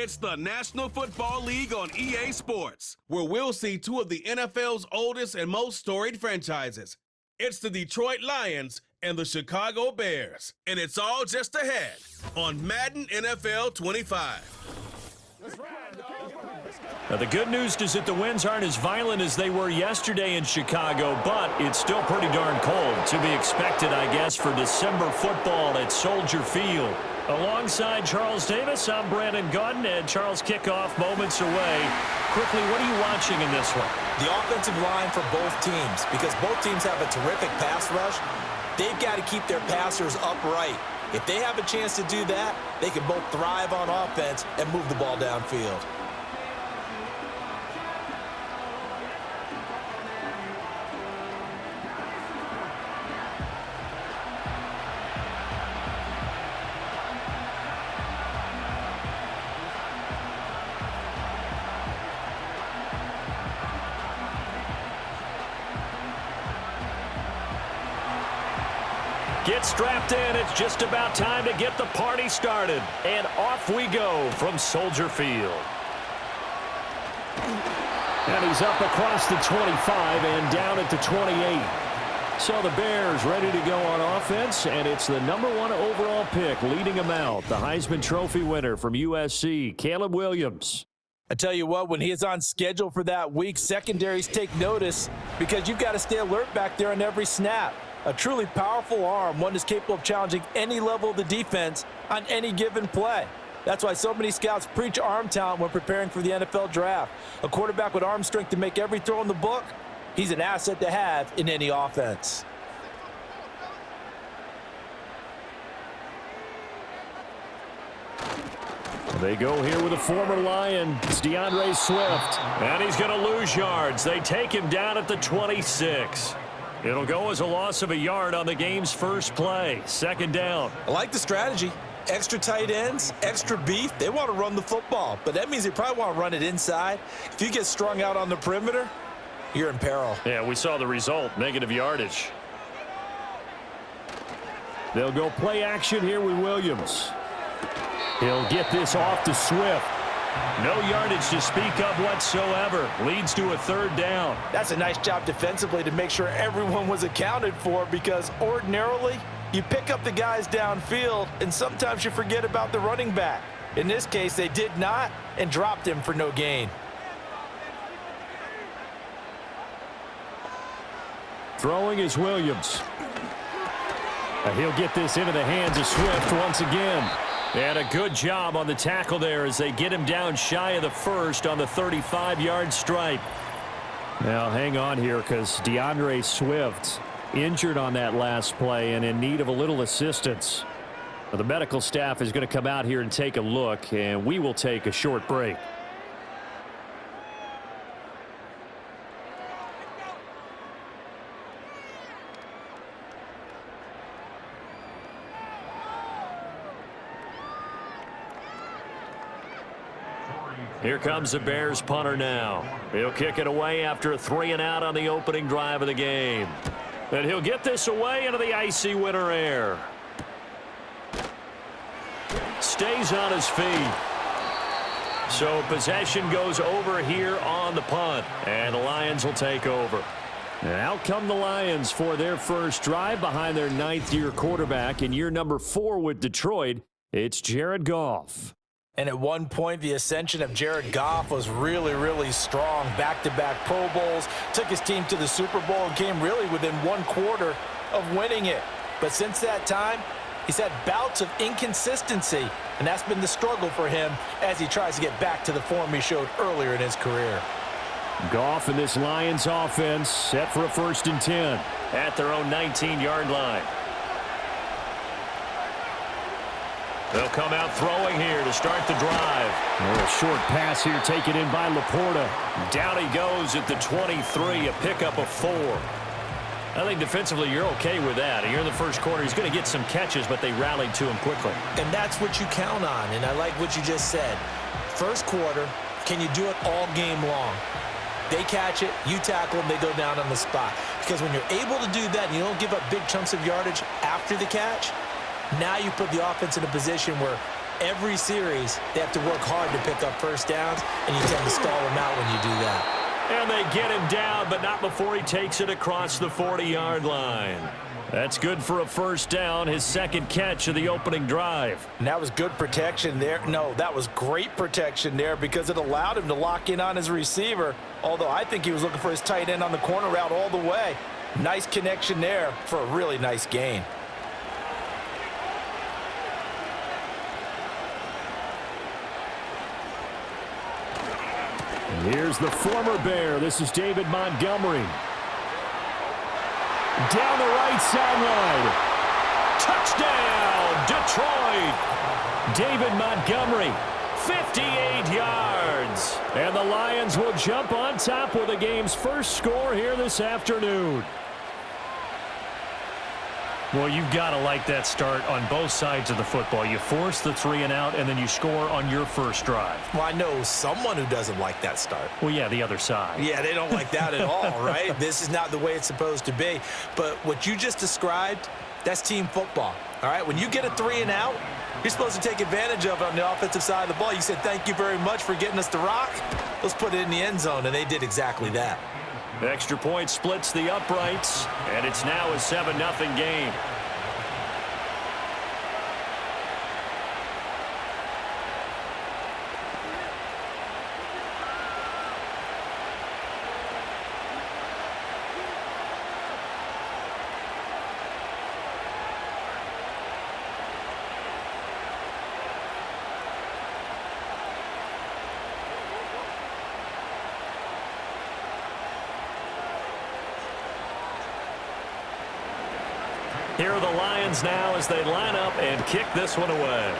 It's the National Football League on EA Sports, where we'll see two of the NFL's oldest and most storied franchises. It's the Detroit Lions and the Chicago Bears, and it's all just ahead on Madden NFL 25. Now, the good news is that the winds aren't as violent as they were yesterday in Chicago, but it's still pretty darn cold. To be expected, I guess, for December football at Soldier Field. Alongside Charles Davis, I'm Brandon Gaudin, and Charles, kickoff moments away. Quickly, what are you watching in this one? The offensive line for both teams, because both teams have a terrific pass rush. They've got to keep their passers upright. If they have a chance to do that, they can both thrive on offense and move the ball downfield. Get strapped in. It's just about time to get the party started. And off we go from Soldier Field. And he's up across the 25 and down at the 28. So the Bears ready to go on offense, and it's the #1 overall pick leading them out, the Heisman Trophy winner from USC, Caleb Williams. I tell you what, when he is on schedule for that week, secondaries take notice because you've got to stay alert back there on every snap. A truly powerful arm, one that's capable of challenging any level of the defense on any given play. That's why so many scouts preach arm talent when preparing for the NFL draft. A quarterback with arm strength to make every throw in the book, he's an asset to have in any offense. They go here with a former Lion. It's DeAndre Swift. And he's going to lose yards. They take him down at the 26. It'll go as a loss of a yard on the game's first play. Second down. I like the strategy. Extra tight ends, extra beef. They want to run the football, but that means they probably want to run it inside. If you get strung out on the perimeter, you're in peril. Yeah, we saw the result, negative yardage. They'll go play action here with Williams. He'll get this off to Swift. No yardage to speak of whatsoever. Leads to a third down. That's a nice job defensively to make sure everyone was accounted for, because ordinarily you pick up the guys downfield and sometimes you forget about the running back. In this case, they did not and dropped him for no gain. Throwing is Williams. He'll get this into the hands of Swift once again. And a good job on the tackle there as they get him down shy of the first on the 35-yard stripe. Now, hang on here, because DeAndre Swift injured on that last play and in need of a little assistance. Now, the medical staff is going to come out here and take a look, and we will take a short break. Here comes the Bears punter now. He'll kick it away after a 3-and-out on the opening drive of the game. And he'll get this away into the icy winter air. Stays on his feet. So possession goes over here on the punt. And the Lions will take over. And out come the Lions for their first drive behind their 9th-year quarterback in year number 4 with Detroit. It's Jared Goff. And at one point, the ascension of Jared Goff was really, really strong. Back-to-back Pro Bowls, took his team to the Super Bowl, and came really within 1 quarter of winning it. But since that time, he's had bouts of inconsistency, and that's been the struggle for him as he tries to get back to the form he showed earlier in his career. Goff in this Lions offense set for a 1st and 10 at their own 19-yard line. They'll come out throwing here to start the drive. A short pass here taken in by Laporta. Down he goes at the 23, a pickup of 4. I think defensively you're okay with that. Here in the first quarter, he's going to get some catches, but they rallied to him quickly. And that's what you count on, and I like what you just said. First quarter, can you do it all game long? They catch it, you tackle them, they go down on the spot. Because when you're able to do that and you don't give up big chunks of yardage after the catch, now you put the offense in a position where every series, they have to work hard to pick up first downs, and you tend to stall them out when you do that. And they get him down, but not before he takes it across the 40-yard line. That's good for a first down, his second catch of the opening drive. And that was good protection there. No, that was great protection there because it allowed him to lock in on his receiver, although I think he was looking for his tight end on the corner route all the way. Nice connection there for a really nice gain. Here's the former Bear. This is David Montgomery. Down the right sideline. Touchdown, Detroit. David Montgomery, 58 yards. And the Lions will jump on top with the game's first score here this afternoon. Well, you've got to like that start on both sides of the football. You force the 3 and out, and then you score on your first drive. Well, I know someone who doesn't like that start. Well, yeah, the other side. Yeah, they don't like that at all, right? This is not the way it's supposed to be. But what you just described, that's team football, all right? When you get a 3 and out, you're supposed to take advantage of it on the offensive side of the ball. You said, thank you very much for getting us the rock. Let's put it in the end zone, and they did exactly that. The extra point splits the uprights, and it's now a 7-0 game. Here are the Lions now as they line up and kick this one away.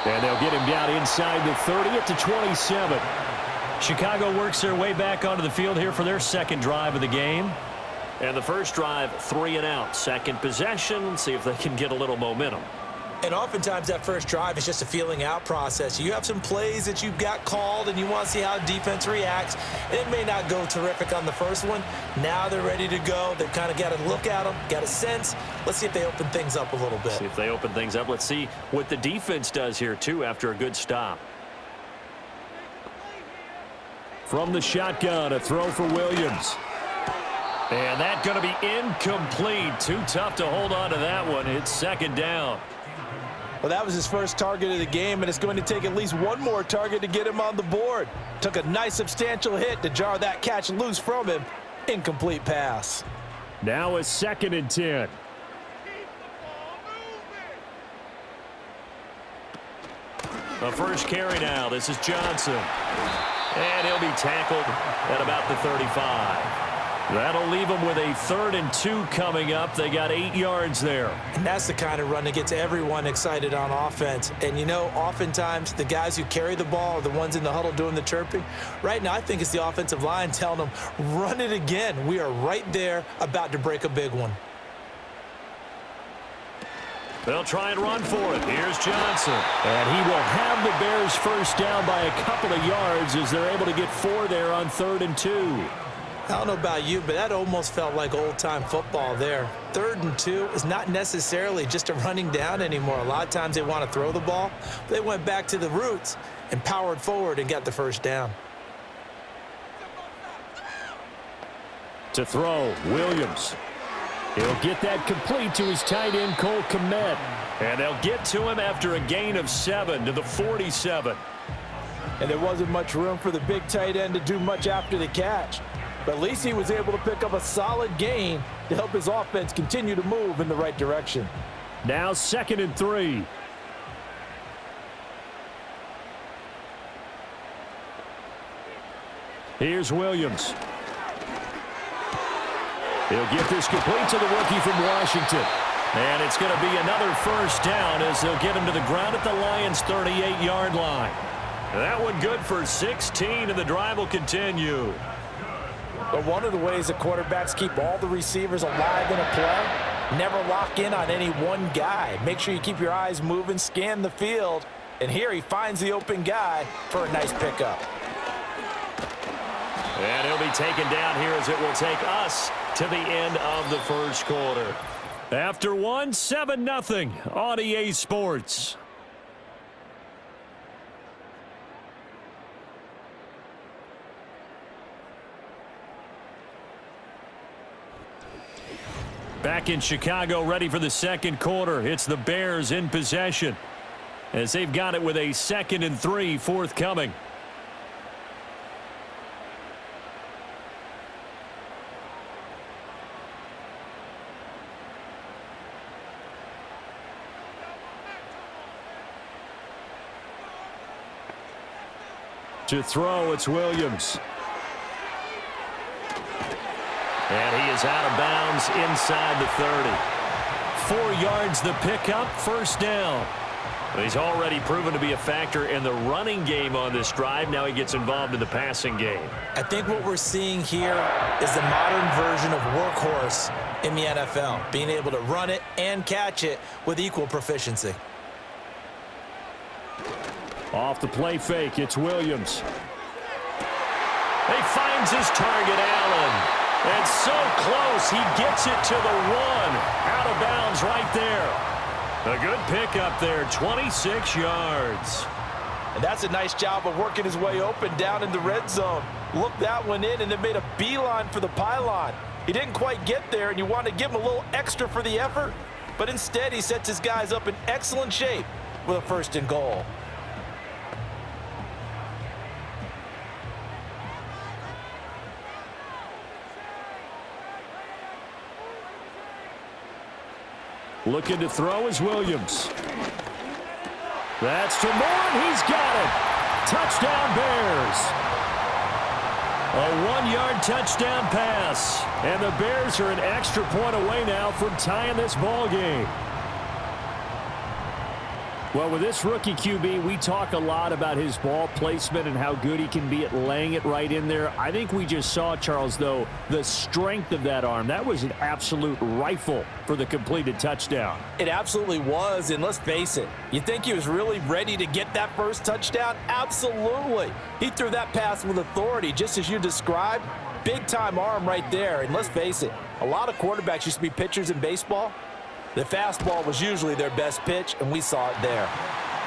And they'll get him down inside the 30 at the 27. Chicago works their way back onto the field here for their second drive of the game. And the first drive, 3 and out. Second possession, see if they can get a little momentum. And oftentimes that first drive is just a feeling out process. You have some plays that you've got called and you want to see how defense reacts. It may not go terrific on the first one. Now they're ready to go. They've kind of got to look at them, got a sense. Let's see if they open things up a little bit. See if they open things up. Let's see what the defense does here, too, after a good stop. From the shotgun, a throw for Williams. And that's going to be incomplete. Too tough to hold on to that one. It's second down. Well, that was his first target of the game, and it's going to take at least one more target to get him on the board. Took a nice substantial hit to jar that catch loose from him. Incomplete pass. Now a 2nd and 10. The first carry now. This is Johnson. And he'll be tackled at about the 35. That'll leave them with a 3rd and 2 coming up. They got 8 yards there. And that's the kind of run that gets everyone excited on offense. And, you know, oftentimes the guys who carry the ball are the ones in the huddle doing the chirping. Right now, I think it's the offensive line telling them, run it again. We are right there about to break a big one. They'll try and run for it. Here's Johnson. And he will have the Bears first down by a couple of yards as they're able to get 4 there on 3rd and 2. I don't know about you, but that almost felt like old-time football there. 3rd and 2 is not necessarily just a running down anymore. A lot of times they want to throw the ball. They went back to the roots and powered forward and got the first down. To throw, Williams. He'll get that complete to his tight end, Cole Kmet. And they'll get to him after a gain of 7 to the 47. And there wasn't much room for the big tight end to do much after the catch. But at least he was able to pick up a solid gain to help his offense continue to move in the right direction. Now 2nd and 3. Here's Williams. He'll get this complete to the rookie from Washington. And it's going to be another first down as they'll get him to the ground at the Lions' 38-yard line. That one good for 16, and the drive will continue. But one of the ways that quarterbacks keep all the receivers alive in a play, never lock in on any one guy. Make sure you keep your eyes moving, scan the field, and here he finds the open guy for a nice pickup. And he'll be taken down here as it will take us to the end of the first quarter. After one, 7-0 on EA Sports. Back in Chicago, ready for the second quarter. It's the Bears in possession as they've got it with a 2nd and 3 forthcoming. To throw, it's Williams. And he is out of bounds inside the 30. 4 yards the pickup, first down. He's already proven to be a factor in the running game on this drive. Now he gets involved in the passing game. I think what we're seeing here is the modern version of workhorse in the NFL, being able to run it and catch it with equal proficiency. Off the play fake, it's Williams. He finds his target, Allen. And so close, he gets it to the 1. Out of bounds right there. A good pickup there, 26 yards. And that's a nice job of working his way open down in the red zone. Looked that one in and then made a beeline for the pylon. He didn't quite get there, and you want to give him a little extra for the effort. But instead, he sets his guys up in excellent shape with a 1st and goal. Looking to throw is Williams. That's to Moore, and he's got it. Touchdown, Bears. A 1-yard touchdown pass. And the Bears are an extra point away now from tying this ball game. Well, with this rookie QB, we talk a lot about his ball placement and how good he can be at laying it right in there. I think we just saw, Charles, though, the strength of that arm. That was an absolute rifle for the completed touchdown. It absolutely was, and let's face it, you think he was really ready to get that first touchdown? Absolutely. He threw that pass with authority, just as you described. Big-time arm right there, and let's face it, a lot of quarterbacks used to be pitchers in baseball. The fastball was usually their best pitch, and we saw it there.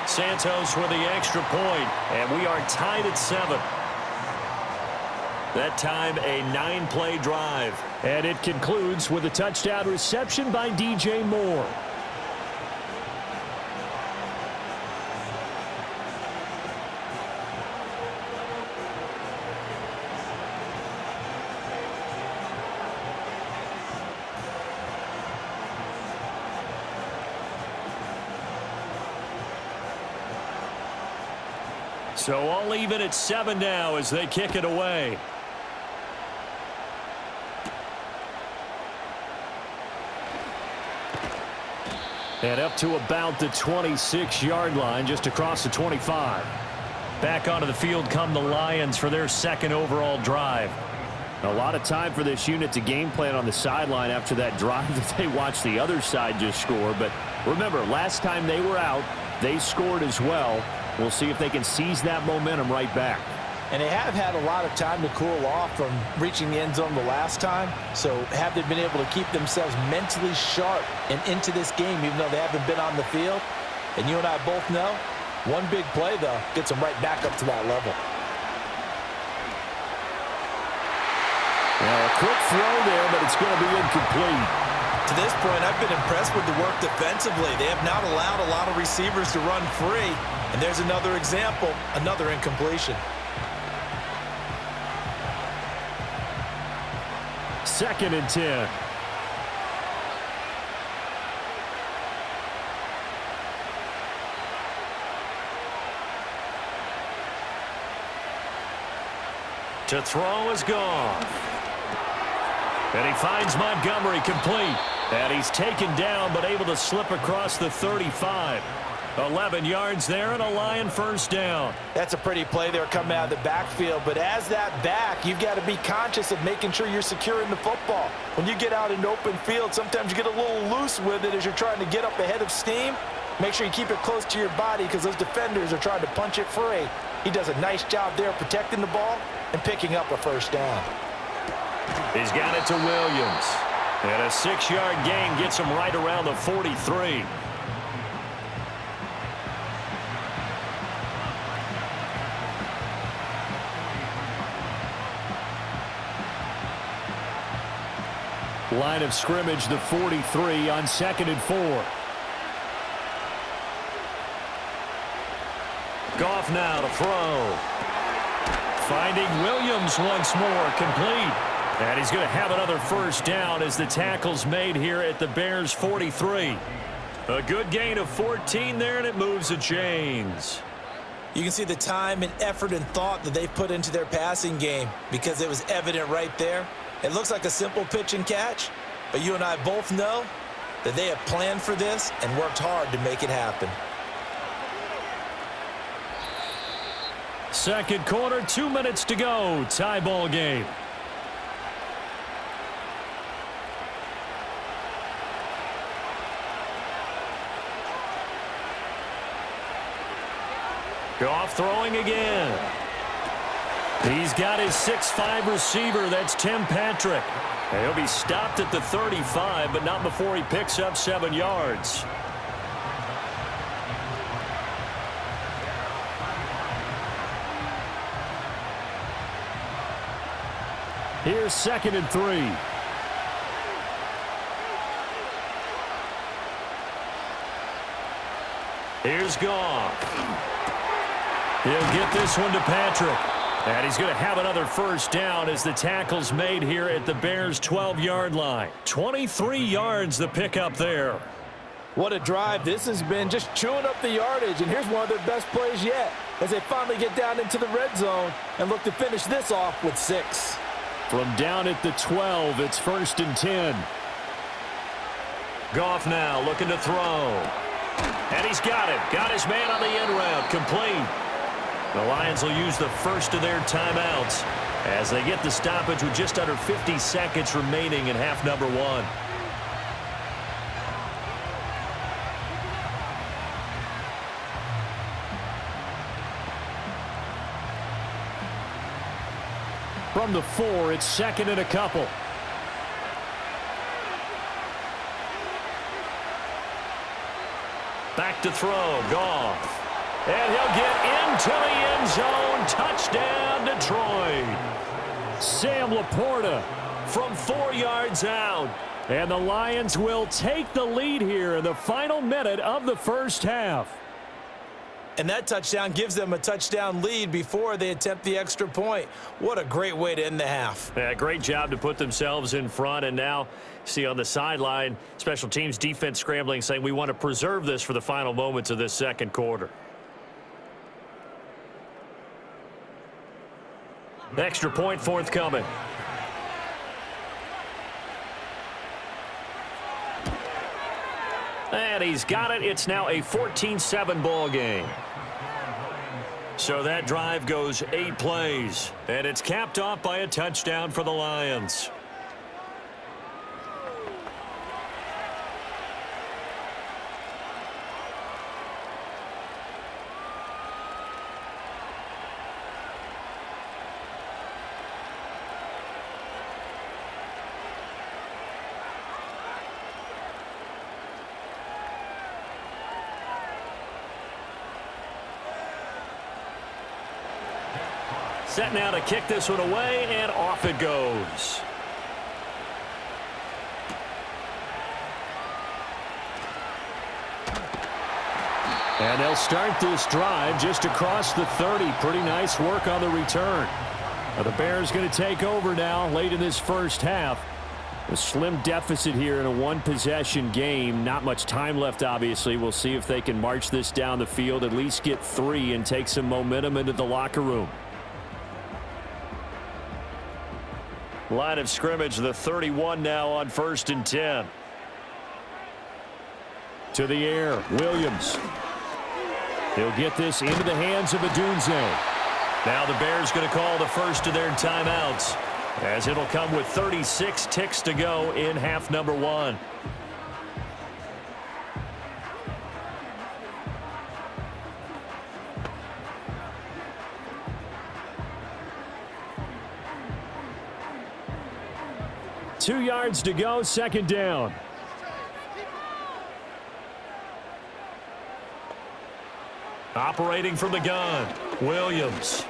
Santos with the extra point, and we are tied at 7. That time, a 9-play drive. And it concludes with a touchdown reception by DJ Moore. So all even at 7 now as they kick it away. And up to about the 26-yard line, just across the 25. Back onto the field come the Lions for their 2nd overall drive. A lot of time for this unit to game plan on the sideline after that drive that they watched the other side just score. But remember, last time they were out, they scored as well. We'll see if they can seize that momentum right back. And they have had a lot of time to cool off from reaching the end zone the last time. So have they been able to keep themselves mentally sharp and into this game, even though they haven't been on the field? And you and I both know, one big play, though, gets them right back up to that level. Well, a quick throw there, but it's going to be incomplete. To this point, I've been impressed with the work defensively. They have not allowed a lot of receivers to run free. And there's another example, another incompletion. 2nd and 10. To throw is gone. And he finds Montgomery complete. And he's taken down but able to slip across the 35. 11 yards there and a Lion 1st down. That's a pretty play there coming out of the backfield, but as that back, you've got to be conscious of making sure you're securing the football. When you get out in open field, sometimes you get a little loose with it as you're trying to get up ahead of steam. Make sure you keep it close to your body because those defenders are trying to punch it free. He does a nice job there protecting the ball and picking up a first down. He's got it to Williams. And a 6-yard gain gets him right around the 43. Line of scrimmage, the 43 on 2nd and 4. Goff now to throw. Finding Williams once more, complete. And he's going to have another first down as the tackle's made here at the Bears' 43. A good gain of 14 there, and it moves the chains. You can see the time and effort and thought that they've put into their passing game because it was evident right there. It looks like a simple pitch and catch, but you and I both know that they have planned for this and worked hard to make it happen. Second quarter, 2 minutes to go. Tie ball game. Goff throwing again. He's got his 6'5" receiver. That's Tim Patrick. And he'll be stopped at the 35, but not before he picks up 7 yards. Here's 2nd and 3. Here's Goff. He'll get this one to Patrick. And he's going to have another first down as the tackle's made here at the Bears' 12-yard line. 23 yards the pickup there. What a drive this has been, just chewing up the yardage. And here's one of their best plays yet as they finally get down into the red zone and look to finish this off with 6. From down at the 12, it's 1st and 10. Goff now looking to throw. And he's got it. Got his man on the end route. Complete. The Lions will use the first of their timeouts as they get the stoppage with just under 50 seconds remaining in half number 1. From the 4, it's 2nd and a couple. Back to throw. Goff. And he'll get into the end zone. Touchdown, Detroit. Sam Laporta from 4 yards out. And the Lions will take the lead here in the final minute of the first half. And that touchdown gives them a touchdown lead before they attempt the extra point. What a great way to end the half. Yeah, great job to put themselves in front. And now, see on the sideline, special teams defense scrambling, saying we want to preserve this for the final moments of this second quarter. Extra point forthcoming. And he's got it. It's now a 14-7 ball game. So that drive goes 8 plays, and it's capped off by a touchdown for the Lions. Set now to kick this one away, and off it goes. And they'll start this drive just across the 30. Pretty nice work on the return. Now the Bears going to take over now late in this first half. A slim deficit here in a one-possession game. Not much time left, obviously. We'll see if they can march this down the field, at least get 3, and take some momentum into the locker room. Line of scrimmage, the 31 now on 1st and 10. To the air, Williams. He'll get this into the hands of Adunze. Now the Bears going to call the first of their timeouts, as it'll come with 36 ticks to go in half number 1. 2 yards to go, second down. Operating from the gun, Williams.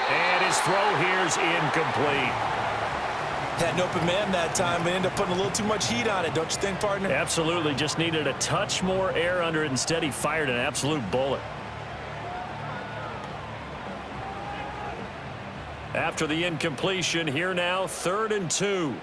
And his throw here's incomplete. Had an open man that time, but ended up putting a little too much heat on it, don't you think, partner? Absolutely. Just needed a touch more air under it. Instead, he fired an absolute bullet. After the incompletion, here now, 3rd and 2.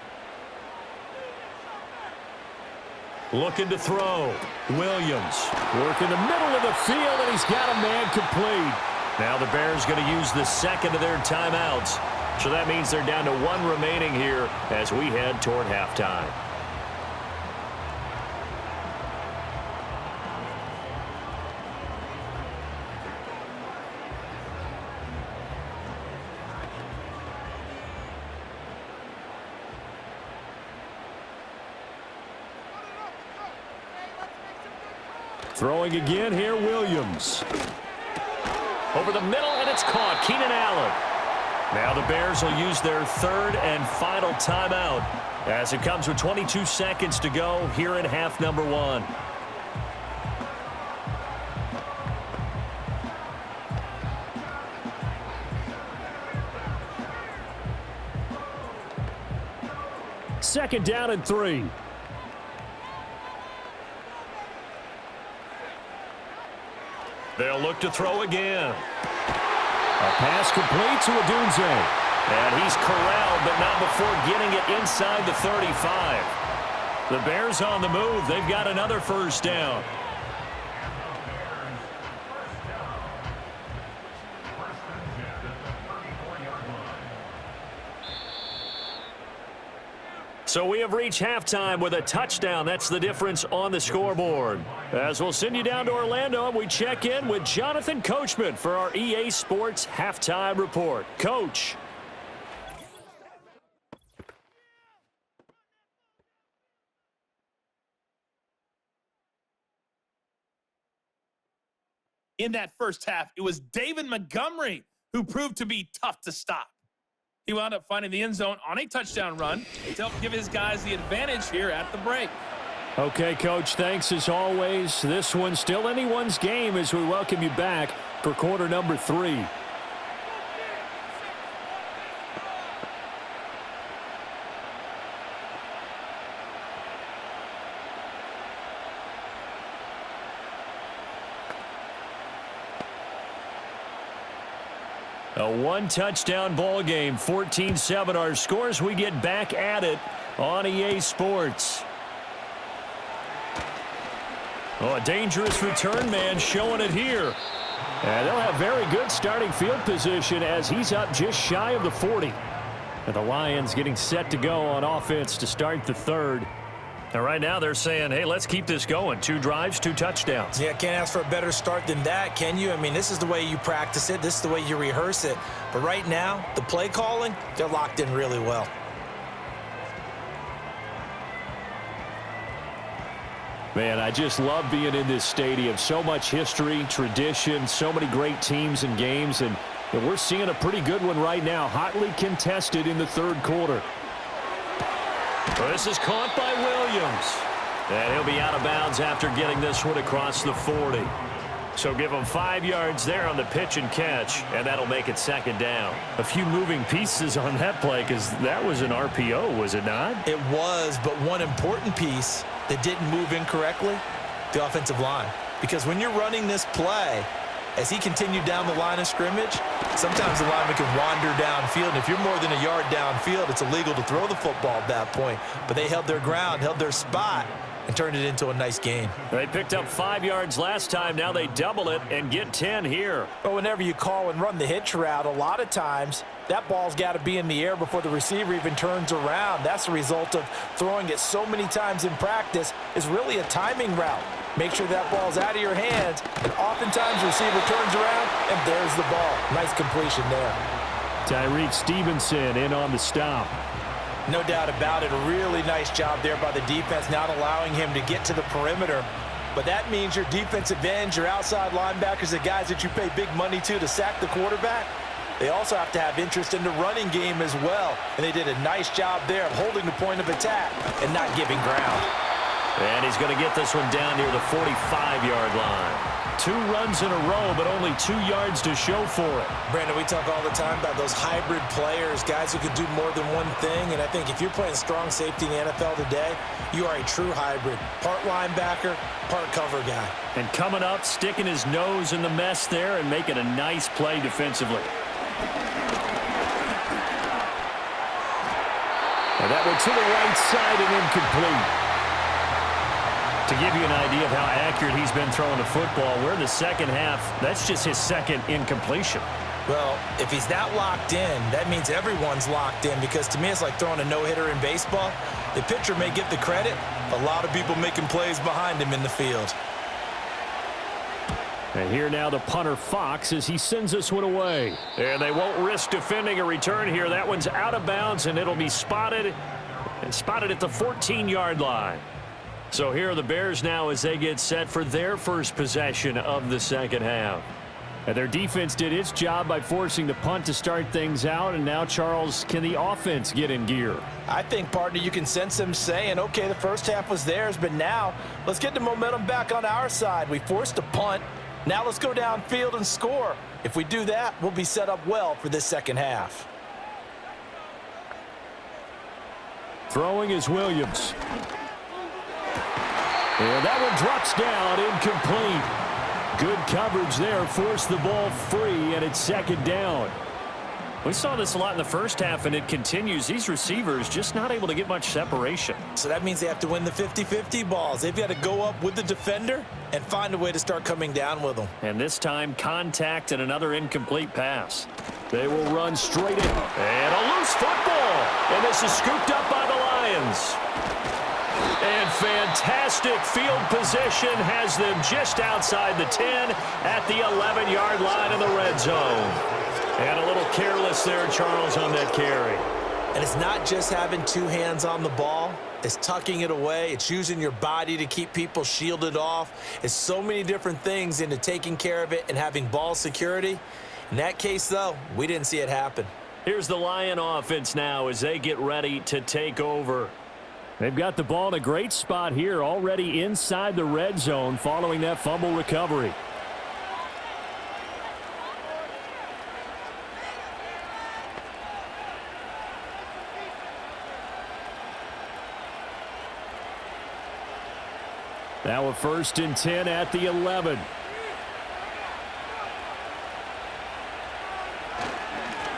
Looking to throw. Williams working the middle of the field, and he's got a man complete. Now the Bears going to use the second of their timeouts. So that means they're down to 1 remaining here as we head toward halftime. Throwing again here, Williams. Over the middle, and it's caught. Keenan Allen. Now the Bears will use their 3rd and final timeout as it comes with 22 seconds to go here in half number 1. Second down and 3. They'll look to throw again. A pass complete to Odunze. And he's corralled, but not before getting it inside the 35. The Bears on the move. They've got another first down. So we have reached halftime with a touchdown. That's the difference on the scoreboard. As we'll send you down to Orlando, we check in with Jonathan Coachman for our EA Sports Halftime Report. Coach. In that first half, it was David Montgomery who proved to be tough to stop. He wound up finding the end zone on a touchdown run to help give his guys the advantage here at the break. Okay, Coach, thanks as always. This one's still anyone's game as we welcome you back for quarter number 3. A 1-touchdown ball game, 14-7 our scores. We get back at it on EA Sports. Oh, a dangerous return man showing it here. And they'll have very good starting field position as he's up just shy of the 40. And the Lions getting set to go on offense to start the 3rd. And right now they're saying, hey, let's keep this going. 2 drives, 2 touchdowns. Yeah, can't ask for a better start than that, can you? I mean, this is the way you practice it. This is the way you rehearse it. But right now, the play calling, they're locked in really well. Man, I just love being in this stadium. So much history, tradition, so many great teams and games. And we're seeing a pretty good one right now, hotly contested in the 3rd quarter. This is caught by Williams. And he'll be out of bounds after getting this one across the 40. So give him 5 yards there on the pitch and catch, and that'll make it 2nd down. A few moving pieces on that play because that was an RPO, was it not? It was, but one important piece that didn't move incorrectly, the offensive line. Because when you're running this play, as he continued down the line of scrimmage, sometimes the lineman can wander downfield. And if you're more than a yard downfield, it's illegal to throw the football at that point. But they held their ground, held their spot, and turned it into a nice gain. They picked up 5 yards last time. Now they double it and get 10 here. But whenever you call and run the hitch route, a lot of times that ball's got to be in the air before the receiver even turns around. That's the result of throwing it so many times in practice is really a timing route. Make sure that ball's out of your hands, and oftentimes the receiver turns around, and there's the ball. Nice completion there. Tyreek Stevenson in on the stop. No doubt about it. A really nice job there by the defense, not allowing him to get to the perimeter. But that means your defensive ends, your outside linebackers, the guys that you pay big money to sack the quarterback, they also have to have interest in the running game as well. And they did a nice job there of holding the point of attack and not giving ground. And he's going to get this one down near the 45-yard line. 2 runs in a row, but only 2 yards to show for it. Brandon, we talk all the time about those hybrid players, guys who can do more than one thing. And I think if you're playing strong safety in the NFL today, you are a true hybrid. Part linebacker, part cover guy. And coming up, sticking his nose in the mess there and making a nice play defensively. And that went to the right side and incomplete. To give you an idea of how accurate he's been throwing the football, we're in the second half. That's just his second incompletion. Well, if he's that locked in, that means everyone's locked in, because to me it's like throwing a no-hitter in baseball. The pitcher may get the credit, a lot of people making plays behind him in the field. And here now the punter Fox as he sends this one away. And they won't risk defending a return here. That one's out of bounds, and it'll be spotted at the 14-yard line. So here are the Bears now as they get set for their first possession of the second half. And their defense did its job by forcing the punt to start things out. And now, Charles, can the offense get in gear? I think, partner, you can sense them saying, okay, the first half was theirs, but now let's get the momentum back on our side. We forced a punt. Now let's go downfield and score. If we do that, we'll be set up well for this second half. Throwing is Williams. And that one drops down, incomplete. Good coverage there, forced the ball free, and it's second down. We saw this a lot in the first half, and it continues. These receivers just not able to get much separation. So that means they have to win the 50-50 balls. They've got to go up with the defender and find a way to start coming down with them. And this time, contact and another incomplete pass. They will run straight in. And a loose football. And this is scooped up by the Lions. And fantastic field position has them just outside the 10 at the 11-yard line in the red zone. And a little careless there, Charles, on that carry. And it's not just having 2 hands on the ball. It's tucking it away. It's using your body to keep people shielded off. It's so many different things into taking care of it and having ball security. In that case, though, we didn't see it happen. Here's the Lion offense now as they get ready to take over. They've got the ball in a great spot here, already inside the red zone following that fumble recovery. Now a 1st and 10 at the 11.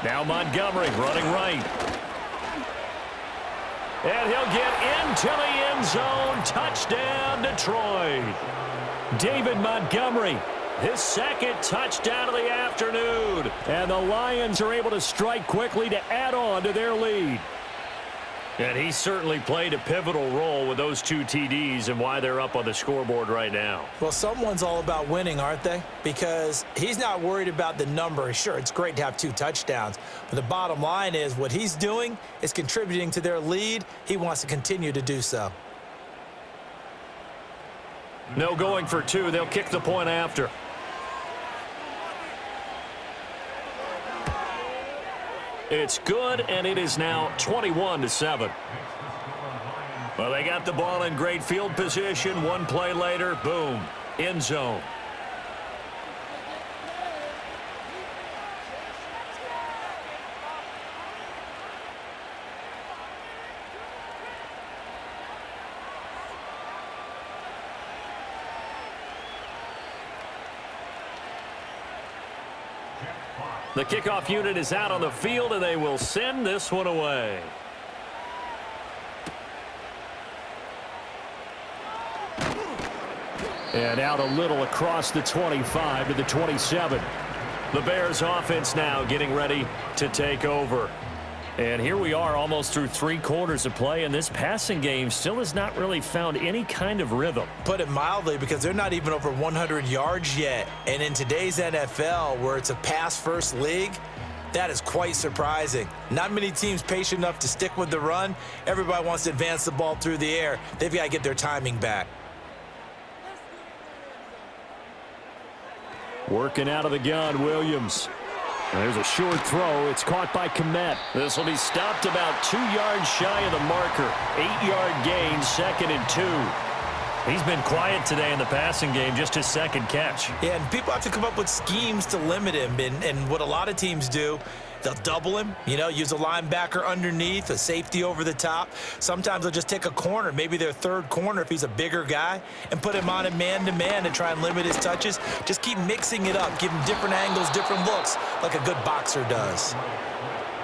Now Montgomery running right. And he'll get into the end zone. Touchdown, Detroit. David Montgomery, his second touchdown of the afternoon. And the Lions are able to strike quickly to add on to their lead. And he certainly played a pivotal role with those 2 TDs and why they're up on the scoreboard right now. Well, someone's all about winning, aren't they? Because he's not worried about the number. Sure, it's great to have 2 touchdowns. But the bottom line is what he's doing is contributing to their lead. He wants to continue to do so. No going for 2. They'll kick the point after. It's good, and it is now 21-7. Well, they got the ball in great field position. 1 play later, boom, end zone. The kickoff unit is out on the field, and they will send this one away. And out a little across the 25 to the 27. The Bears offense now getting ready to take over. And here we are almost through 3 quarters of play, and this passing game still has not really found any kind of rhythm. Put it mildly, because they're not even over 100 yards yet. And in today's NFL, where it's a pass-first league, that is quite surprising. Not many teams patient enough to stick with the run. Everybody wants to advance the ball through the air. They've got to get their timing back. Working out of the gun, Williams. There's a short throw. It's caught by Komet. This will be stopped about 2 yards shy of the marker. 8-yard gain, 2nd and 2. He's been quiet today in the passing game, just his second catch. Yeah, and people have to come up with schemes to limit him. And what a lot of teams do, they'll double him, use a linebacker underneath, a safety over the top. Sometimes they'll just take a corner, maybe their third corner if he's a bigger guy, and put him on a man-to-man and try and limit his touches. Just keep mixing it up, give him different angles, different looks, like a good boxer does.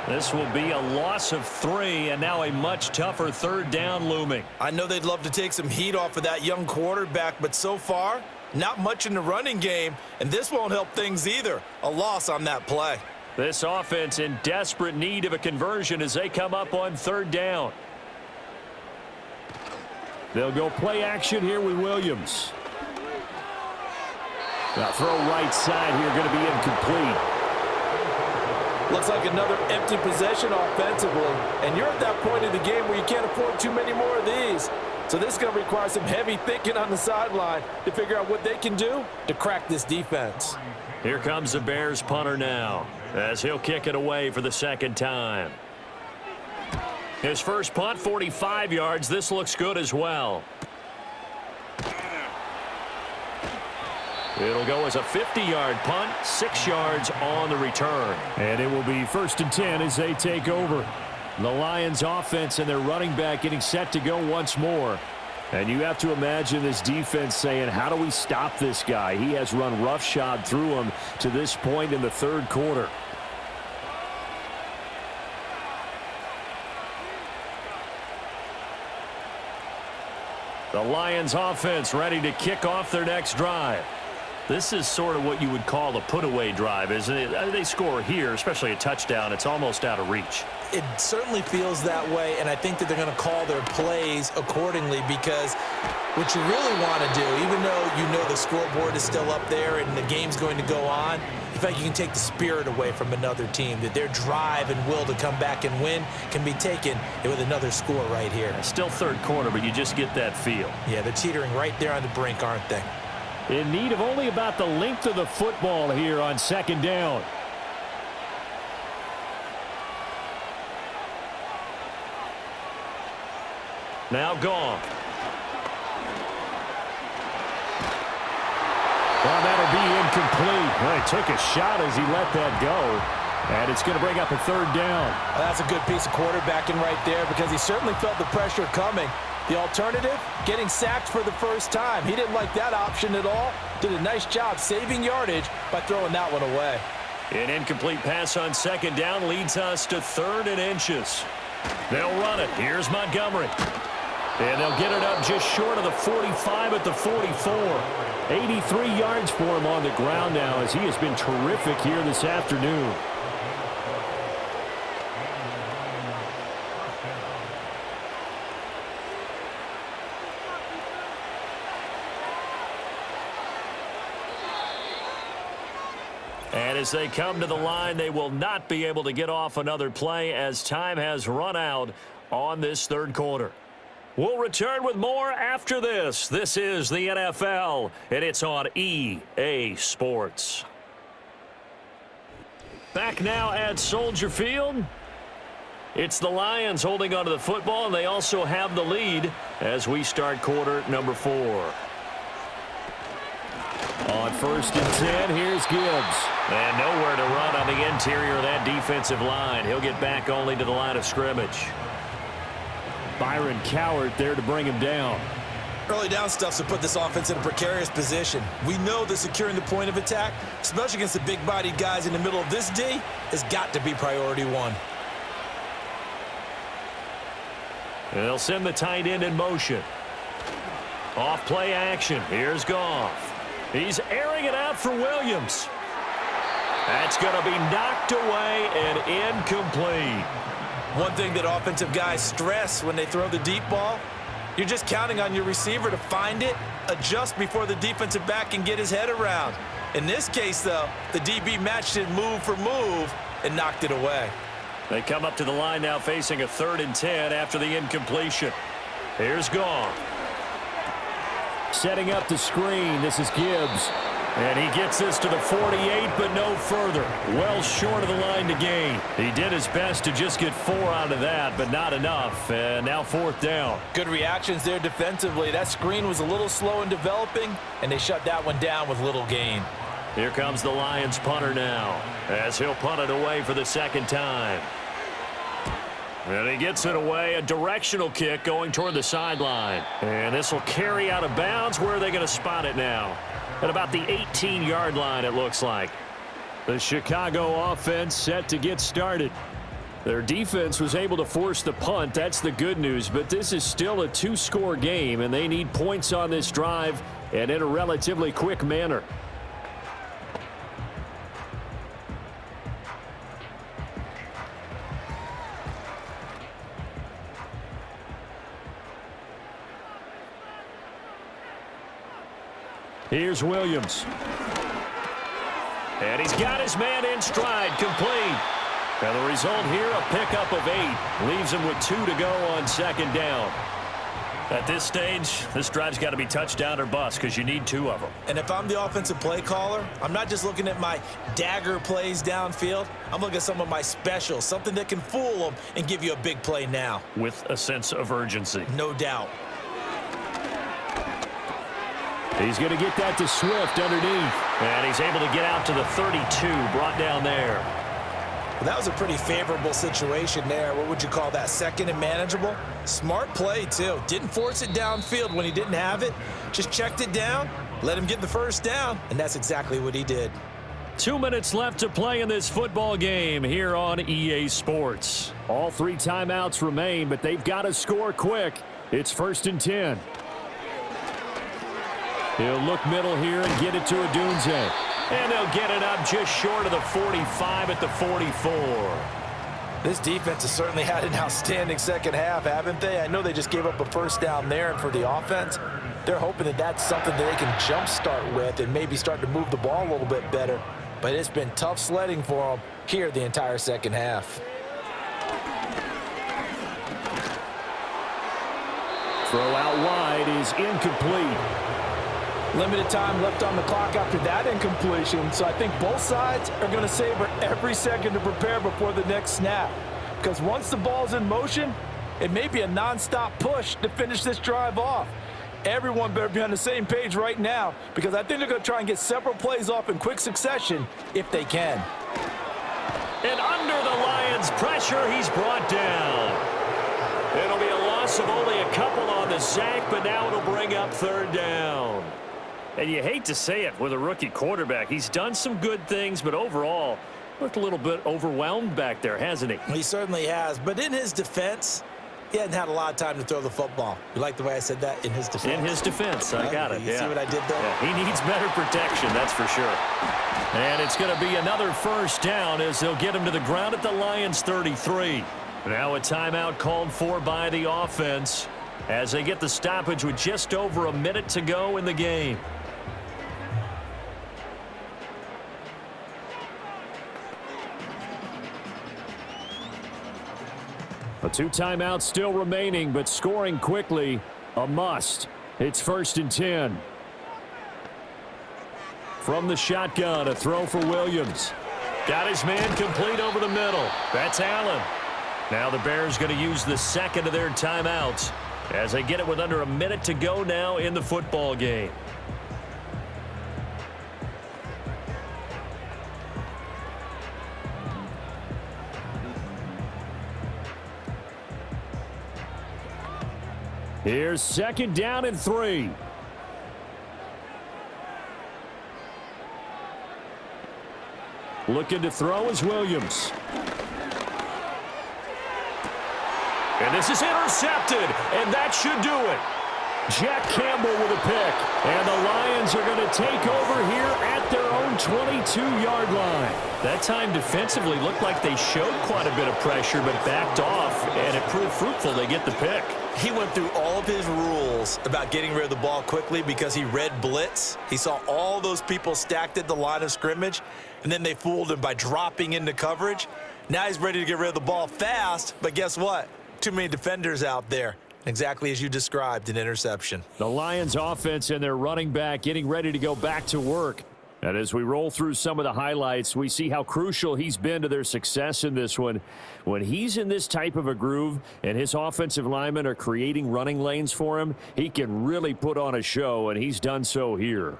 This will be a loss of 3, and now a much tougher 3rd down looming. I know they'd love to take some heat off of that young quarterback, but so far, not much in the running game, and this won't help things either. A loss on that play. This offense in desperate need of a conversion as they come up on 3rd down. They'll go play action here with Williams. Now throw right side here, going to be incomplete. Looks like another empty possession offensively, and you're at that point in the game where you can't afford too many more of these. So this is going to require some heavy thinking on the sideline to figure out what they can do to crack this defense. Here comes the Bears punter now, as he'll kick it away for the 2nd time. His first punt, 45 yards. This looks good as well. It'll go as a 50-yard punt, 6 yards on the return. And it will be 1st and 10 as they take over. The Lions offense and their running back getting set to go once more. And you have to imagine this defense saying, how do we stop this guy? He has run roughshod through him to this point in the 3rd quarter. The Lions offense ready to kick off their next drive. This is sort of what you would call a put-away drive, isn't it? They score here, especially a touchdown. It's almost out of reach. It certainly feels that way, and I think that they're going to call their plays accordingly, because what you really want to do, even though the scoreboard is still up there and the game's going to go on, in fact, you can take the spirit away from another team, that their drive and will to come back and win can be taken with another score right here. Still 3rd quarter, but you just get that feel. Yeah, they're teetering right there on the brink, aren't they? In need of only about the length of the football here on 2nd down. Now gone. Well, that'll be incomplete. Well, he took a shot as he let that go. And it's going to bring up a 3rd down. Well, that's a good piece of quarterbacking right there, because he certainly felt the pressure coming. The alternative, getting sacked for the first time. He didn't like that option at all. Did a nice job saving yardage by throwing that one away. An incomplete pass on 2nd down leads us to 3rd and inches. They'll run it. Here's Montgomery. And they'll get it up just short of the 45 at the 44. 83 yards for him on the ground now, as he has been terrific here this afternoon. And as they come to the line, they will not be able to get off another play as time has run out on this 3rd quarter. We'll return with more after this. This is the NFL, and it's on EA Sports. Back now at Soldier Field. It's the Lions holding onto the football, and they also have the lead as we start quarter number 4. On 1st and 10, here's Gibbs. And nowhere to run on the interior of that defensive line. He'll get back only to the line of scrimmage. Byron Cowart there to bring him down. Early down stuff's to put this offense in a precarious position. We know that securing the point of attack, especially against the big-bodied guys in the middle of this D, has got to be priority 1. They'll send the tight end in motion. Off play action. Here's Goff. He's airing it out for Williams. That's going to be knocked away and incomplete. One thing that offensive guys stress when they throw the deep ball, you're just counting on your receiver to find it, adjust before the defensive back can get his head around. In this case, though, the DB matched it move for move and knocked it away. They come up to the line now facing a 3rd and 10 after the incompletion. Here's Goff. Setting up the screen. This is Gibbs. And he gets this to the 48, but no further. Well short of the line to gain. He did his best to just get 4 out of that, but not enough. And now 4th down. Good reactions there defensively. That screen was a little slow in developing, and they shut that one down with little gain. Here comes the Lions punter now, as he'll punt it away for the 2nd time. And he gets it away, a directional kick going toward the sideline. And this will carry out of bounds. Where are they going to spot it now? At about the 18-yard line, it looks like. The Chicago offense set to get started. Their defense was able to force the punt. That's the good news. But this is still a 2-score game, and they need points on this drive and in a relatively quick manner. Here's Williams. And he's got his man in stride, complete. And the result here, a pickup of 8. Leaves him with 2 to go on 2nd down. At this stage, this drive's got to be touchdown or bust because you need 2 of them. And if I'm the offensive play caller, I'm not just looking at my dagger plays downfield. I'm looking at some of my specials, something that can fool them and give you a big play now. With a sense of urgency. No doubt. He's going to get that to Swift underneath. And he's able to get out to the 32, brought down there. Well, that was a pretty favorable situation there. What would you call that? 2nd and manageable? Smart play, too. Didn't force it downfield when he didn't have it. Just checked it down, let him get the 1st down, and that's exactly what he did. 2 minutes left to play in this football game here on EA Sports. All 3 timeouts remain, but they've got to score quick. It's 1st and 10. He'll look middle here and get it to Odunze. And they'll get it up just short of the 45 at the 44. This defense has certainly had an outstanding 2nd half, haven't they? I know they just gave up a 1st down there, and for the offense, they're hoping that that's something that they can jumpstart with and maybe start to move the ball a little bit better. But it's been tough sledding for them here the entire 2nd half. Throw out wide is incomplete. Limited time left on the clock after that incompletion, so I think both sides are going to savor every second to prepare before the next snap. Because once the ball's in motion, it may be a nonstop push to finish this drive off. Everyone better be on the same page right now, because I think they're going to try and get several plays off in quick succession if they can. And under the Lions' pressure, he's brought down. It'll be a loss of only a couple on the sack, but now it'll bring up 3rd down. And you hate to say it with a rookie quarterback. He's done some good things, but overall, looked a little bit overwhelmed back there, hasn't he? He certainly has. But in his defense, he hadn't had a lot of time to throw the football. You like the way I said that? In his defense. In his defense. I got it. You see what I did there? Yeah, he needs better protection, that's for sure. And it's going to be another 1st down as they'll get him to the ground at the Lions' 33. Now a timeout called for by the offense as they get the stoppage with just over a minute to go in the game. A 2 timeouts still remaining, but scoring quickly, a must. It's 1st and 10. From the shotgun, a throw for Williams. Got his man complete over the middle. That's Allen. Now the Bears going to use the 2nd of their timeouts as they get it with under a minute to go now in the football game. Here's 2nd down and 3. Looking to throw is Williams. And this is intercepted, and that should do it. Jack Campbell with a pick, and the Lions are going to take over here at their own 22-yard line. That time defensively looked like they showed quite a bit of pressure, but backed off, and it proved fruitful. They get the pick. He went through all of his rules about getting rid of the ball quickly because he read blitz. He saw all those people stacked at the line of scrimmage, and then they fooled him by dropping into coverage. Now he's ready to get rid of the ball fast, but guess what? Too many defenders out there. Exactly as you described, an interception. The Lions offense and their running back getting ready to go back to work. And as we roll through some of the highlights, we see how crucial he's been to their success in this one. When he's in this type of a groove and his offensive linemen are creating running lanes for him, he can really put on a show, and he's done so here.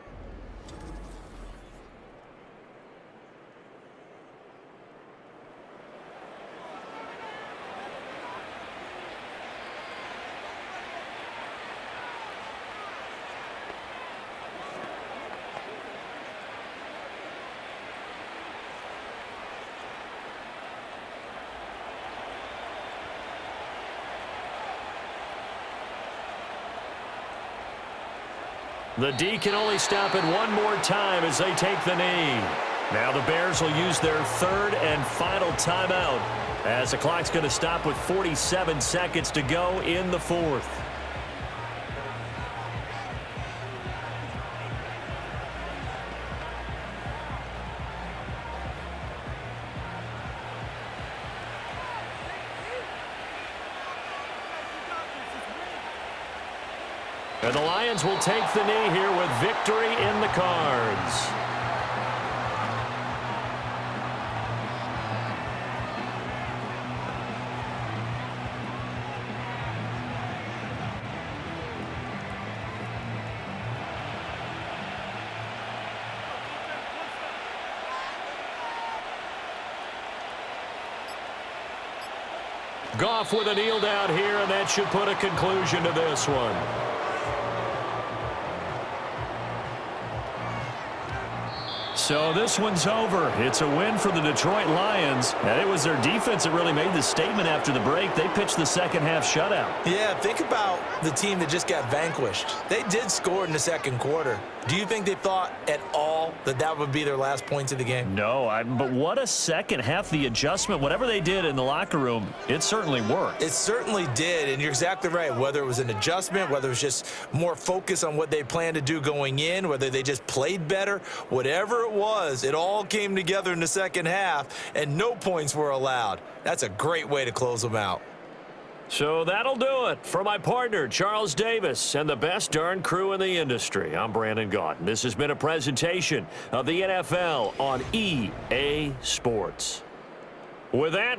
The D can only stop it one more time as they take the knee. Now the Bears will use their third and final timeout as the clock's going to stop with 47 seconds to go in the fourth. And the Lions will take the knee here with victory in the cards. Goff with a kneel down here, and that should put a conclusion to this one. So this one's over. It's a win for the Detroit Lions. And it was their defense that really made the statement after the break. They pitched the second half shutout. Yeah, think about the team that just got vanquished. They did score in the second quarter. Do you think they thought at all that that would be their last points of the game? No, but what a second half. The adjustment, whatever they did in the locker room, it certainly worked. It certainly did, and you're exactly right. Whether it was an adjustment, whether it was just more focus on what they planned to do going in, whether they just played better, whatever it was, it all came together in the second half, and no points were allowed. That's a great way to close them out. So that'll do it for my partner, Charles Davis, and the best darn crew in the industry. I'm Brandon Gaunt. This has been a presentation of the NFL on EA Sports. With that,